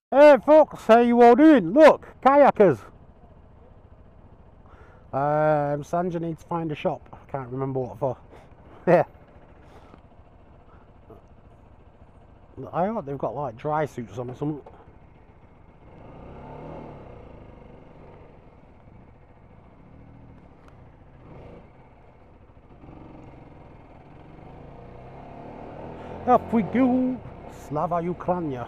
Hey folks, how you all doing? Look, kayakers. Sanjay needs to find a shop. I can't remember what for. Yeah. I hope they've got like dry suits on or something. Off we go. Slava Ukraine.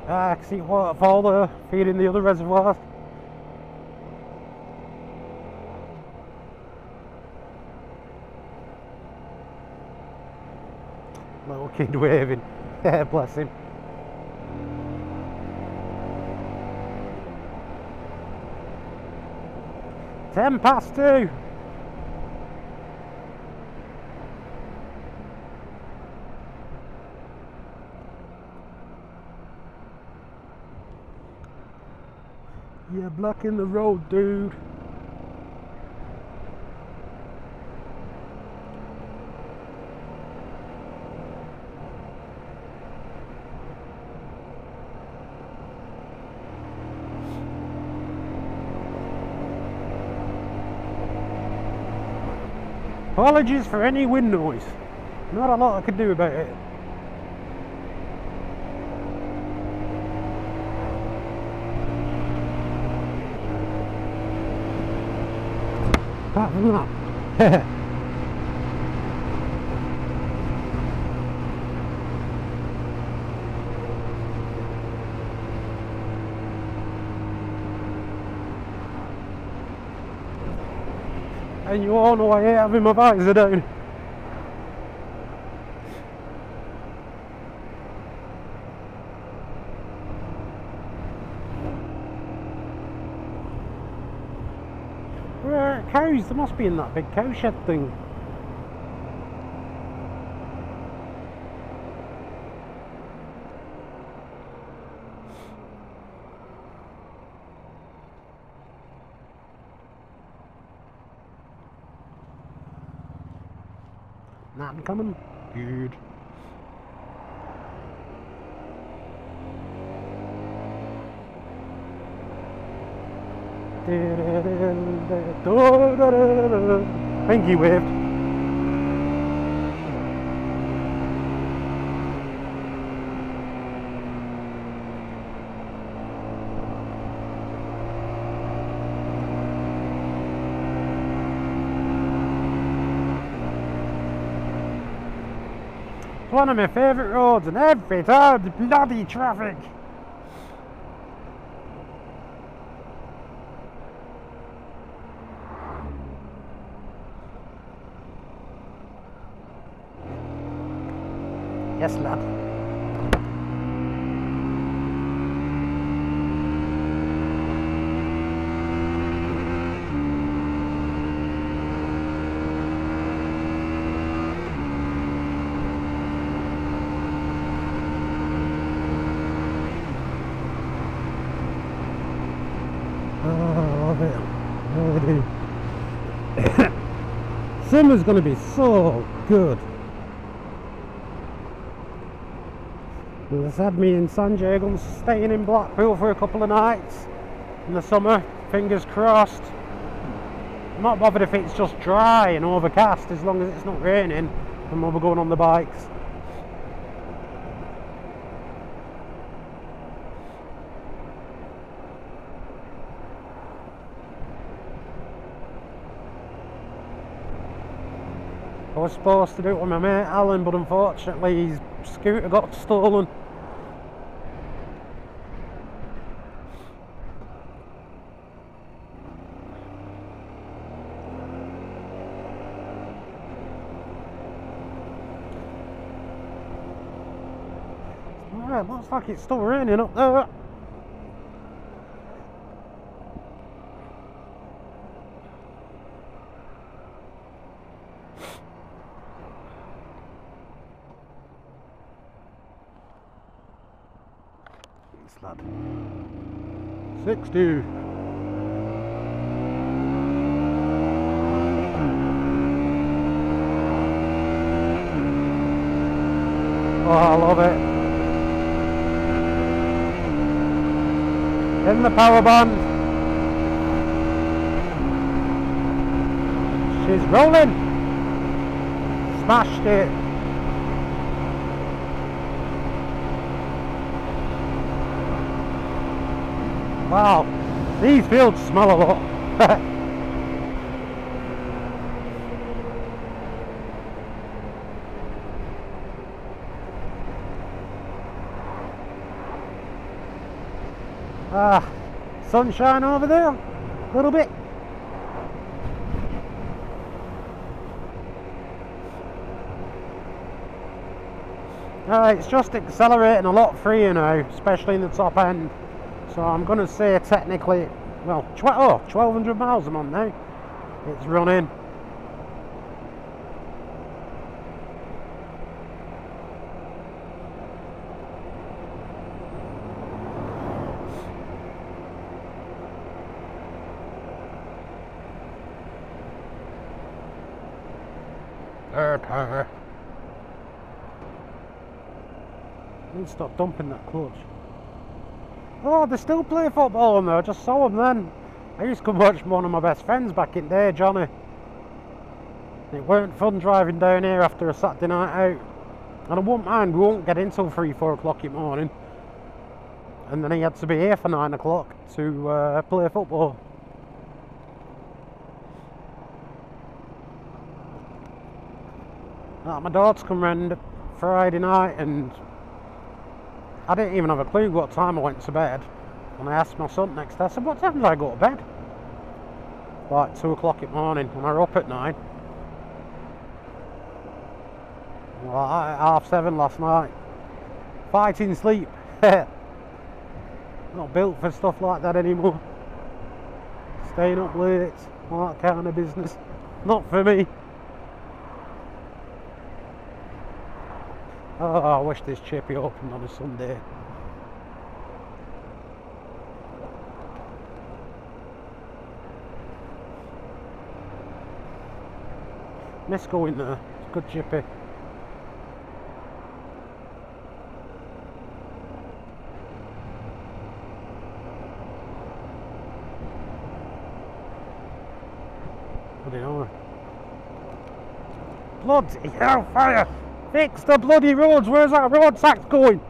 I can see waterfall there, feeding the other reservoirs. Little kid waving. Yeah, bless him. 2:10. You're blocking the road, dude. Apologies for any wind noise. Not a lot I could do about it. Apart from that. And you all know I hate having my visor down. Where are cows? There must be in that big cow shed thing. Nothing coming? Good. Pinky waved. It's one of my favourite roads, and every time the bloody traffic. Yes, lad. Oh, I love it. I really do. Summer's going to be so good. As I said, me and Sanjay are going to staying in Blackpool for a couple of nights in the summer, fingers crossed. I'm not bothered if it's just dry and overcast, as long as it's not raining, and we'll be going on the bikes. I was supposed to do it with my mate Alan, but unfortunately his scooter got stolen. Alright, looks like it's still raining up there. Thanks, lad. 60. Oh, I love it. in the power band. She's rolling. Smashed it. Wow, these fields smell a lot. Sunshine over there, a little bit. It's just accelerating a lot freer now, especially in the top end. So I'm going to say technically, well, 1200 miles I'm on now. It's running. Need to stop dumping that clutch. Oh, they still play football on there. I just saw them then. I used to come watch one of my best friends back in the day, Johnny. It weren't fun driving down here after a Saturday night out. And I wouldn't mind, we won't get in till 3-4 o'clock in the morning. And then he had to be here for 9 o'clock to play football. My daughter's come round Friday night and I didn't even have a clue what time I went to bed. And I asked my son next day, I said, what time did I go to bed? Like 2 o'clock in the morning, and I was up at 9. Well, at 7:30 last night. Fighting sleep. Not built for stuff like that anymore. Staying up late, all that kind of business. Not for me. Oh, I wish this chippy opened on a Sunday. Miss going there. It's a good chippy. Bloody hell. Bloody hellfire! Fix the bloody roads! Where's that road tax going?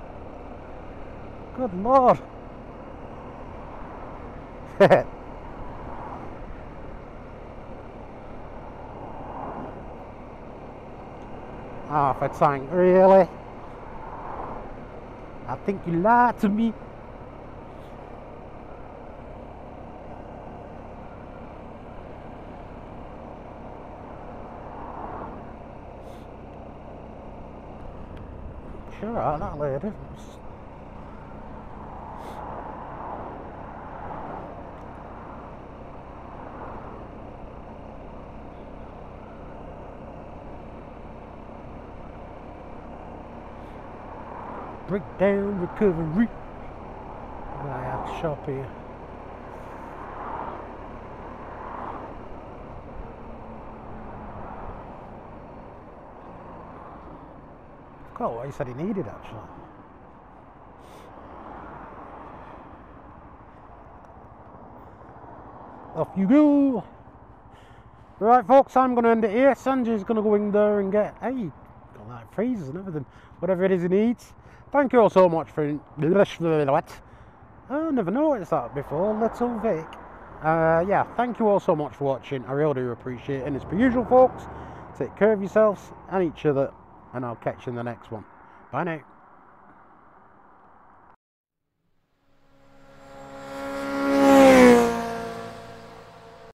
Good lord! Half a tank, really? I think you lied to me. Sure, that lady. Breakdown recovery. I have to shop here. I forgot what he said he needed actually. Off you go. Right folks, I'm going to end it here. Sanjay's going to go in there and get, hey, got like freezers and everything, whatever it is he needs. Thank you all so much for, I never noticed that before, little Vic. Yeah, thank you all so much for watching, I really do appreciate it. And as per usual folks, take care of yourselves and each other, and I'll catch you in the next one. Bye now.